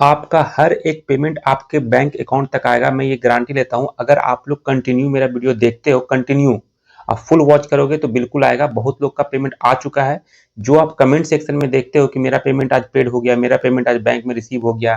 आपका हर एक पेमेंट आपके बैंक अकाउंट तक आएगा। मैं ये गारंटी लेता हूँ। अगर आप लोग कंटिन्यू मेरा वीडियो देखते हो, कंटिन्यू आप फुल वॉच करोगे तो बिल्कुल आएगा। बहुत लोग का पेमेंट आ चुका है। जो आप कमेंट सेक्शन में देखते हो कि मेरा पेमेंट आज पेड हो गया, मेरा पेमेंट आज बैंक में रिसीव हो गया,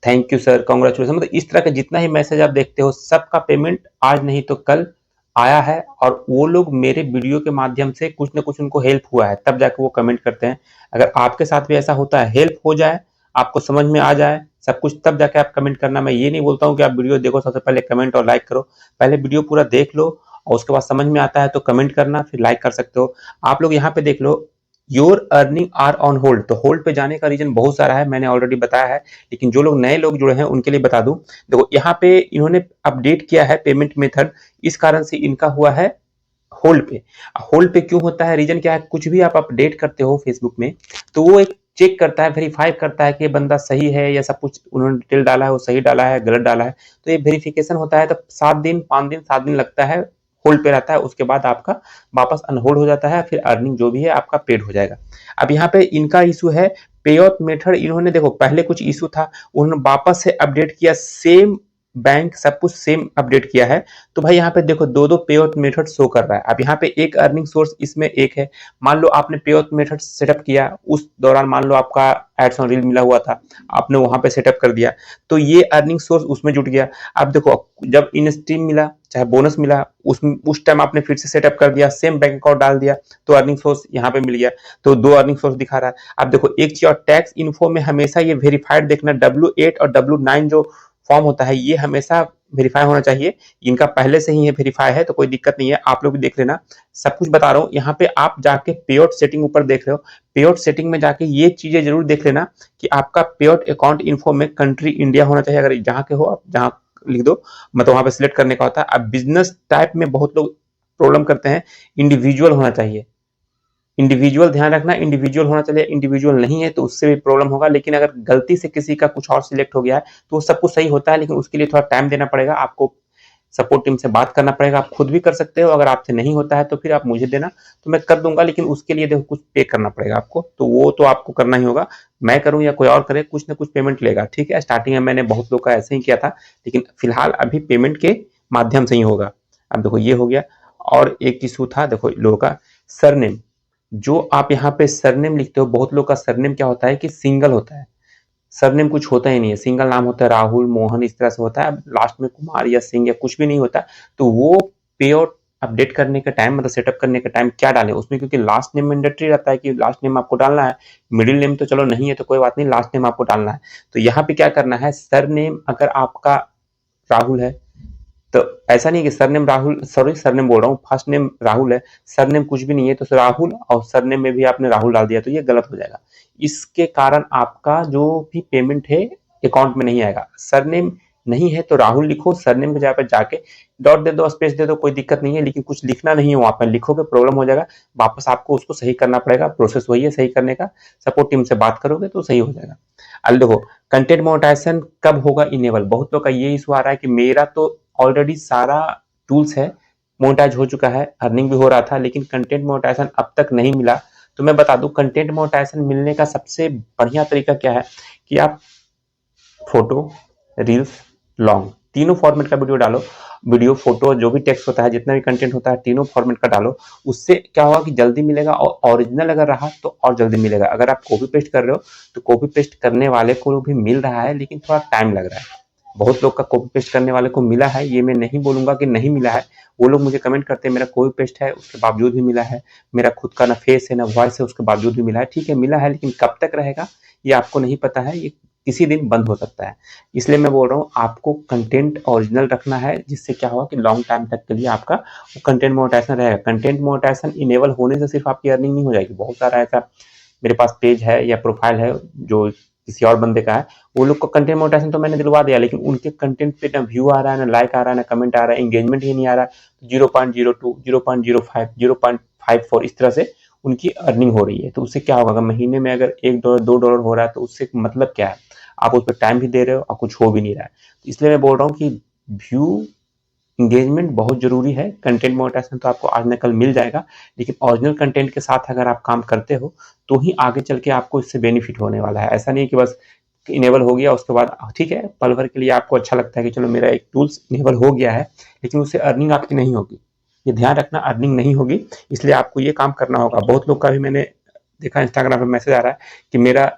थैंक यू सर, कांग्रेचुलेशन, मतलब इस तरह का जितना ही मैसेज आप देखते हो सबका पेमेंट आज नहीं तो कल आया है। और वो लोग मेरे वीडियो के माध्यम से कुछ ना कुछ उनको हेल्प हुआ है, तब जाके वो कमेंट करते हैं। अगर आपके साथ भी ऐसा होता है, हेल्प हो जाए, आपको समझ में आ जाए सब कुछ, तब जाके आप कमेंट करना। मैं ये नहीं बोलता हूँ कि आप वीडियो देखो सबसे पहले कमेंट और लाइक करो। पहले वीडियो पूरा देख लो और उसके बाद समझ में आता है तो कमेंट करना, फिर लाइक कर सकते हो। आप लोग यहाँ पे देख लो, your earning are on hold. तो होल्ड पे जाने का रीजन बहुत सारा है, मैंने ऑलरेडी बताया है, लेकिन जो लोग नए लोग जुड़े हैं उनके लिए बता दूं। देखो यहाँ पे इन्होंने अपडेट किया है पेमेंट मेथड, इस कारण से इनका हुआ है होल्ड पे। होल्ड पे क्यों होता है, रीजन क्या है, कुछ भी आप अपडेट करते हो फेसबुक में तो वो एक चेक करता है, वेरीफाई करता है कि ये बंदा सही है या सब कुछ उन्होंने डिटेल डाला है वो सही डाला है गलत डाला है। तो ये वेरिफिकेशन होता है, तो 7 दिन 5 दिन 7 दिन लगता है, होल्ड पे रहता है। उसके बाद आपका वापस अनहोल्ड हो जाता है, फिर अर्निंग जो भी है आपका पेड हो जाएगा। अब यहाँ पे इनका इशू है पे आउट मेथड। इन्होंने देखो पहले कुछ इशू था, उन्होंने वापस से अपडेट किया, सेम बैंक सब कुछ सेम अपडेट किया है। तो भाई यहाँ पे देखो दो दो पे आउट मेथड शो कर रहा है। अब यहाँ पे एक अर्निंग सोर्स इसमें एक है। मान लो आपने पे आउट मेथड सेटअप किया, उस दौरान मान लो आपका एड्स ऑन रील मिला हुआ था, आपने वहां पे सेटअप कर दिया, तो ये अर्निंग सोर्स उसमें जुट गया। अब देखो जब इन स्ट्रीम मिला चाहे बोनस मिला, उस टाइम आपने फिर से सेटअप कर दिया, सेम बैंक अकाउंट डाल दिया, तो अर्निंग सोर्स यहाँ पे मिल गया। तो दो अर्निंग सोर्स दिखा रहा है। अब देखो एक चीज और, टैक्स इन्फो में हमेशा ये वेरीफाइड देखना, W8 और W9 जो फॉर्म होता है ये हमेशा वेरीफाई होना चाहिए। इनका पहले से ही ये वेरीफाई है तो कोई दिक्कत नहीं है, आप लोग भी देख लेना। सब कुछ बता रहा हूँ। यहाँ पे आप जाके पे आउट सेटिंग ऊपर देख रहे हो, पे आउट सेटिंग में जाके ये चीजें जरूर देख लेना कि आपका पे आउट अकाउंट इन्फो में कंट्री इंडिया होना चाहिए। अगर जहां के हो आप जहां लिख दो, मतलब वहां पे सिलेक्ट करने का होता है। अब बिजनेस टाइप में बहुत लोग प्रॉब्लम करते हैं, इंडिविजुअल होना चाहिए। इंडिविजुअल ध्यान रखना, इंडिविजुअल होना चाहिए। इंडिविजुअल नहीं है तो उससे भी प्रॉब्लम होगा, लेकिन अगर गलती से किसी का कुछ और सिलेक्ट हो गया है तो वो सब कुछ सही होता है, लेकिन उसके लिए थोड़ा टाइम देना पड़ेगा आपको, सपोर्ट टीम से बात करना पड़ेगा। आप खुद भी कर सकते हो, अगर आपसे नहीं होता है तो फिर आप मुझे देना, तो मैं कर दूंगा, लेकिन उसके लिए देखो कुछ पे करना पड़ेगा आपको, तो वो तो आपको करना ही होगा। मैं करूं या कोई और करे, कुछ ना कुछ पेमेंट लेगा, ठीक है। स्टार्टिंग में मैंने बहुत लोग का ऐसे ही किया था, लेकिन फिलहाल अभी पेमेंट के माध्यम से ही होगा। अब देखो ये हो गया। और एक इशू था देखो लोगों का, सरनेम। जो आप यहाँ पे सरनेम लिखते हो, बहुत लोग का सरनेम क्या होता है कि सिंगल होता है, सरनेम कुछ होता ही नहीं है, सिंगल नाम होता है, राहुल मोहन इस तरह से होता है, लास्ट में कुमार या सिंह या कुछ भी नहीं होता। तो वो पे आउट अपडेट करने के टाइम, मतलब सेटअप करने के टाइम क्या डालें उसमें, क्योंकि लास्ट नेम मैंडेटरी रहता है कि लास्ट नेम आपको डालना है। मिडिल नेम तो चलो नहीं है तो कोई बात नहीं, लास्ट नेम आपको डालना है। तो यहाँ पे क्या करना है, सरनेम अगर आपका राहुल है तो ऐसा नहीं कि सरनेम राहुल, सॉरी सरनेम बोल रहा हूँ, फर्स्ट नेम राहुल है, सरनेम कुछ भी नहीं है, तो राहुल और सरनेम में भी आपने राहुल डाल दिया तो ये गलत हो जाएगा। इसके कारण आपका जो भी पेमेंट है अकाउंट में नहीं आएगा। सरनेम नहीं है तो राहुल लिखो, सरनेम की जगह पर जाके डॉट दे दो, स्पेस दे दो, कोई दिक्कत नहीं है, लेकिन कुछ लिखना नहीं है वहां पर, लिखोगे प्रॉब्लम हो जाएगा। वापस आपको उसको सही करना पड़ेगा, प्रोसेस वही है सही करने का, सपोर्ट टीम से बात करोगे तो सही हो जाएगा। अब देखो कंटेंट मोनेटाइजेशन कब होगा इनेबल, बहुत लोग का ये इशू आ रहा है कि मेरा तो ऑलरेडी सारा टूल्स है, मोनेटाइज हो चुका है, अर्निंग भी हो रहा था, लेकिन कंटेंट मोनेटाइजेशन अब तक नहीं मिला। तो मैं बता दूं, कंटेंट मोनेटाइजेशन मिलने का सबसे बढ़िया तरीका क्या है कि आप फोटो, रील्स, लॉन्ग, तीनों फॉर्मेट का वीडियो डालो। वीडियो, फोटो, जो भी टेक्स्ट होता है, जितना भी कंटेंट होता है, तीनों फॉर्मेट का डालो। उससे क्या होगा कि जल्दी मिलेगा, और ओरिजिनल अगर रहा तो और जल्दी मिलेगा। अगर आप कॉपी पेस्ट कर रहे हो तो कॉपी पेस्ट करने वाले को भी मिल रहा है, लेकिन थोड़ा टाइम लग रहा है। बहुत लोग का कॉपी पेस्ट करने वाले को मिला है, ये मैं नहीं बोलूंगा कि नहीं मिला है। वो लोग मुझे कमेंट करते हैं मेरा कॉपी पेस्ट है उसके बावजूद भी मिला है, मेरा खुद का ना फेस है ना वॉइस है उसके बावजूद भी मिला है। ठीक है मिला है, लेकिन कब तक रहेगा ये आपको नहीं पता है, ये किसी दिन बंद हो सकता है। इसलिए मैं बोल रहा हूँ आपको कंटेंट ओरिजिनल रखना है, जिससे क्या होगा कि लॉन्ग टाइम तक के लिए आपका कंटेंट मोनेटाइजेशन रहेगा। कंटेंट मोनेटाइजेशन इनेबल होने से सिर्फ आपकी अर्निंग नहीं हो जाएगी। बहुत सारा ऐसा मेरे पास पेज है या प्रोफाइल है जो किसी और बंदे का है, वो लोग को कंटेंट मोनेटाइजेशन तो मैंने दिलवा दिया, लेकिन उनके कंटेंट पे ना व्यू आ रहा है, ना लाइक आ रहा है, ना कमेंट आ रहा है, एंगेजमेंट ही नहीं आ रहा है। 0.02, 0.05, 0.54 इस तरह से उनकी अर्निंग हो रही है। तो उससे क्या होगा, अगर महीने में अगर $1 $2 हो रहा है तो उससे मतलब क्या है, आप उस पर टाइम भी दे रहे हो और कुछ हो भी नहीं रहा है। तो इसलिए मैं बोल रहा हूँ कि व्यू, इंगेजमेंट बहुत जरूरी है। कंटेंट मोनेटाइजेशन तो आपको आज न कल मिल जाएगा, लेकिन ओरिजिनल कंटेंट के साथ अगर आप काम करते हो तो ही आगे चल के आपको इससे बेनिफिट होने वाला है। ऐसा नहीं कि बस इनेबल हो गया उसके बाद ठीक है, पल भर के लिए आपको अच्छा लगता है कि चलो मेरा एक टूल्स इनेबल हो गया है, लेकिन उससे अर्निंग आपकी नहीं होगी। ये ध्यान रखना, अर्निंग नहीं होगी, इसलिए आपको ये काम करना होगा। बहुत लोग का भी मैंने देखा इंस्टाग्राम पे मैसेज आ रहा है कि मेरा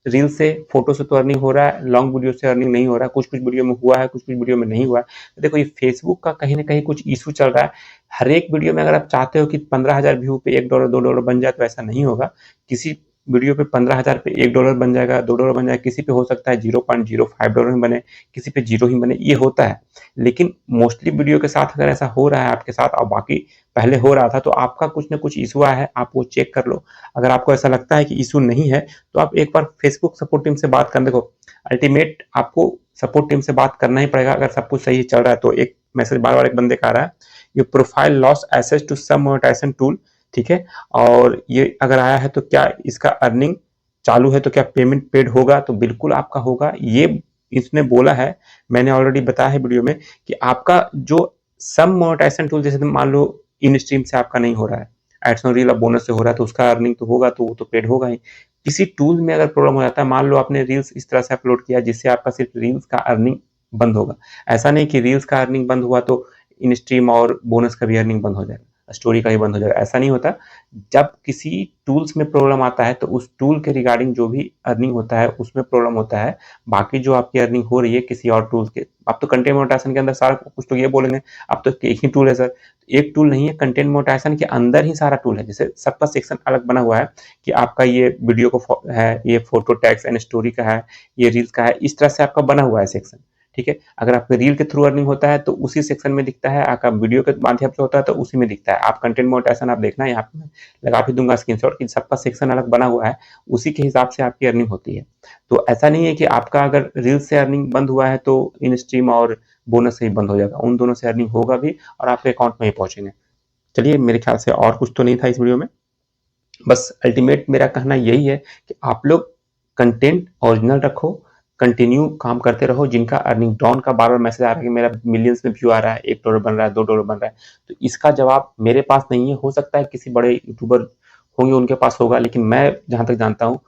रील से, फोटो से तो अर्निंग हो रहा है, लॉन्ग वीडियो से अर्निंग नहीं हो रहा है, कुछ कुछ वीडियो में हुआ है, कुछ कुछ वीडियो में नहीं हुआ है। तो देखो, ये फेसबुक का कहीं ना कहीं कुछ इशू चल रहा है। हर एक वीडियो में अगर आप चाहते हो कि 15,000 व्यू पे $1 $2 बन जाए, तो ऐसा नहीं होगा। किसी वीडियो पे 15,000 पे $1 बन जाएगा, $2 बन जाएगा, किसी पे हो सकता है $0.05 ही बने, किसी पे जीरो ही बने, ये होता है। लेकिन मोस्टली वीडियो के साथ अगर ऐसा हो रहा है आपके साथ, और बाकी पहले हो रहा था, तो आपका कुछ ना कुछ इशू आया है, आप वो चेक कर लो। अगर आपको ऐसा लगता है कि इशू नहीं है, तो आप एक बार फेसबुक सपोर्ट टीम से बात कर देखो। अल्टीमेट आपको सपोर्ट टीम से बात करना ही पड़ेगा अगर सब कुछ सही चल रहा है तो। एक मैसेज बार बार एक बंदे का आ रहा है, ये profile loss access to some monetization tool, ठीक है, और ये अगर आया है तो क्या इसका अर्निंग चालू है, तो क्या पेमेंट पेड होगा? तो बिल्कुल आपका होगा। ये इसने बोला है, मैंने ऑलरेडी बताया है वीडियो में, कि आपका जो सम मोनेटाइजेशन टूल, जैसे मान लो इन स्ट्रीम से आपका नहीं हो रहा है, एड्स ऑन रील और बोनस से हो रहा है, तो उसका अर्निंग तो होगा, तो वो तो पेड होगा ही। किसी टूल में अगर प्रॉब्लम हो जाता है, मान लो आपने रील्स इस तरह से अपलोड किया जिससे आपका सिर्फ रील्स का अर्निंग बंद होगा। ऐसा नहीं कि रील्स का अर्निंग बंद हुआ तो इन स्ट्रीम और बोनस का भी अर्निंग बंद हो जाएगा, स्टोरी का ही बंद हो जाएगा, ऐसा नहीं होता। जब किसी टूल्स में प्रॉब्लम आता है तो उस टूल के रिगार्डिंग जो भी अर्निंग होता है उसमें प्रॉब्लम होता है। बाकी जो आपकी अर्निंग हो रही है किसी और टूल के, आप तो कंटेंट मोनेटाइजेशन के अंदर सारा कुछ, तो ये बोलेंगे अब तो एक ही टूल है सर। एक टूल नहीं है, कंटेंट मोनेटाइजेशन के अंदर ही सारा टूल है। जैसे सबका सेक्शन अलग बना हुआ है कि आपका ये वीडियो को है, ये फोटो टैग्स एंड स्टोरी का है, ये रील्स का है, इस तरह से आपका बना हुआ है सेक्शन, ठीक है। अगर आपके रील के थ्रू अर्निंग होता है तो उसी सेक्शन में दिखता है, आपका वीडियो के माध्यम से होता है तो उसी में दिखता है। आप कंटेंट मोनेटाइजेशन आप देखना, यहाँ पे लगा भी दूंगा स्क्रीनशॉट, कि सबका सेक्शन अलग बना हुआ है, उसी के हिसाब से आपकी अर्निंग होती है। तो ऐसा नहीं है कि आपका अगर रील से अर्निंग बंद हुआ है तो इन स्ट्रीम और बोनस से ही बंद हो जाएगा, उन दोनों से अर्निंग होगा भी और आपके अकाउंट में ही पहुंचेंगे। चलिए, मेरे ख्याल से और कुछ तो नहीं था इस वीडियो में। बस अल्टीमेट मेरा कहना यही है कि आप लोग कंटेंट ओरिजिनल रखो, कंटिन्यू काम करते रहो। जिनका अर्निंग डाउन का बार बार मैसेज आ रहा है कि मेरा मिलियंस में व्यू आ रहा है, $1 बन रहा है, $2 बन रहा है, तो इसका जवाब मेरे पास नहीं है। हो सकता है किसी बड़े यूट्यूबर होंगे उनके पास होगा, लेकिन मैं जहां तक जानता हूँ,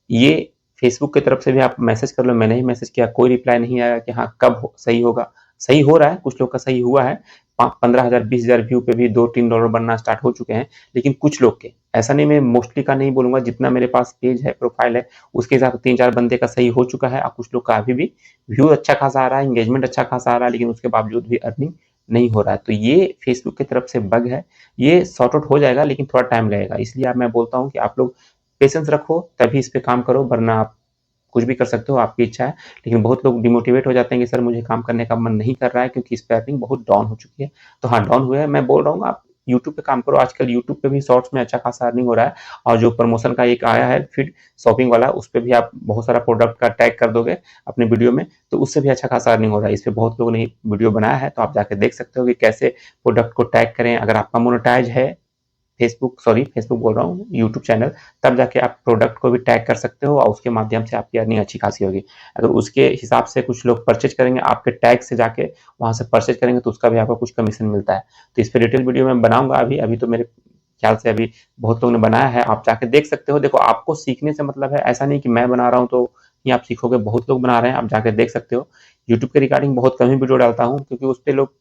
ये फेसबुक की तरफ से भी आप मैसेज कर लो, मैंने ही मैसेज किया, कोई रिप्लाई नहीं आया कि हाँ कब सही होगा। सही हो रहा है, कुछ लोग का सही हुआ है, 15,000 20,000 व्यू पे भी $2-3 बनना स्टार्ट हो चुके हैं, लेकिन कुछ लोग के, ऐसा नहीं, मैं मोस्टली का नहीं बोलूंगा, जितना मेरे पास पेज है, प्रोफाइल है, उसके हिसाब से 3-4 बंदे का सही हो चुका है, और कुछ लोग का अभी भी व्यू अच्छा खासा आ रहा है, एंगेजमेंट अच्छा खासा आ रहा है, लेकिन उसके बावजूद भी अर्निंग नहीं हो रहा है। तो ये फेसबुक की तरफ से बग है, ये सॉर्ट आउट हो जाएगा, लेकिन थोड़ा टाइम लगेगा। इसलिए मैं बोलता हूँ कि आप लोग पेशेंस रखो, तभी इस पे काम करो, वरना आप कुछ भी कर सकते हो, आपकी इच्छा है। लेकिन बहुत लोग डिमोटिवेट हो जाते हैं कि सर मुझे काम करने का मन नहीं कर रहा है क्योंकि इस पे अर्निंग बहुत डाउन हो चुकी है। तो हाँ, डाउन हुआ है, मैं बोल रहा हूँ आप यूट्यूब पे काम करो। आजकल यूट्यूब पे भी शॉर्ट्स में अच्छा खासा अर्निंग हो रहा है, और जो प्रमोशन का एक आया है फिर शॉपिंग वाला, उस पर भी आप बहुत सारा प्रोडक्ट का टैग कर दोगे अपने वीडियो में, तो उससे भी अच्छा खासा अर्निंग हो रहा है। इस पर बहुत लोगों ने वीडियो बनाया है, तो आप जाके देख सकते हो कि कैसे प्रोडक्ट को टैग करें। अगर आपका मोनेटाइज है फेसबुक बोल रहा हूँ, यूट्यूब चैनल, तब जाके आप प्रोडक्ट को भी टैग कर सकते हो, और उसके माध्यम से आपकी अर्निंग अच्छी खासी होगी। अगर उसके हिसाब से कुछ लोग परचेज करेंगे आपके टैग से, जाके वहां से परचेज करेंगे, तो उसका भी आपको कुछ कमीशन मिलता है। तो इस पर डिटेल वीडियो मैं बनाऊंगा। अभी तो मेरे ख्याल से अभी बहुत लोगों ने बनाया है, आप जाके देख सकते हो। देखो, आपको सीखने से मतलब है, ऐसा नहीं कि मैं बना रहा हूँ तो ही आप सीखोगे, बहुत लोग बना रहे हैं, आप जाके देख सकते हो। यूट्यूब के रिगार्डिंग बहुत कम ही वीडियो डालता हूँ, क्योंकि उस पर लोग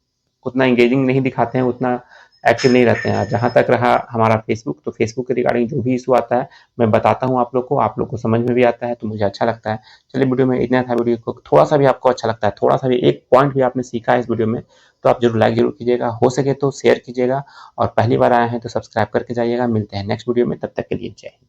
उतना इंगेजिंग नहीं दिखाते हैं, उतना एक्टिव नहीं रहते हैं। जहां तक रहा हमारा फेसबुक, तो फेसबुक के रिगार्डिंग जो भी इशू आता है मैं बताता हूँ आप लोग को समझ में भी आता है, तो मुझे अच्छा लगता है। चलिए, वीडियो में इतना था। वीडियो को थोड़ा सा भी आपको अच्छा लगता है, थोड़ा सा भी एक पॉइंट भी आपने सीखा है इस वीडियो में, तो आप जरूर लाइक जरूर कीजिएगा, हो सके तो शेयर कीजिएगा, और पहली बार आए हैं तो सब्सक्राइब करके जाइएगा। मिलते हैं नेक्स्ट वीडियो में, तब तक के लिए जय हिंद।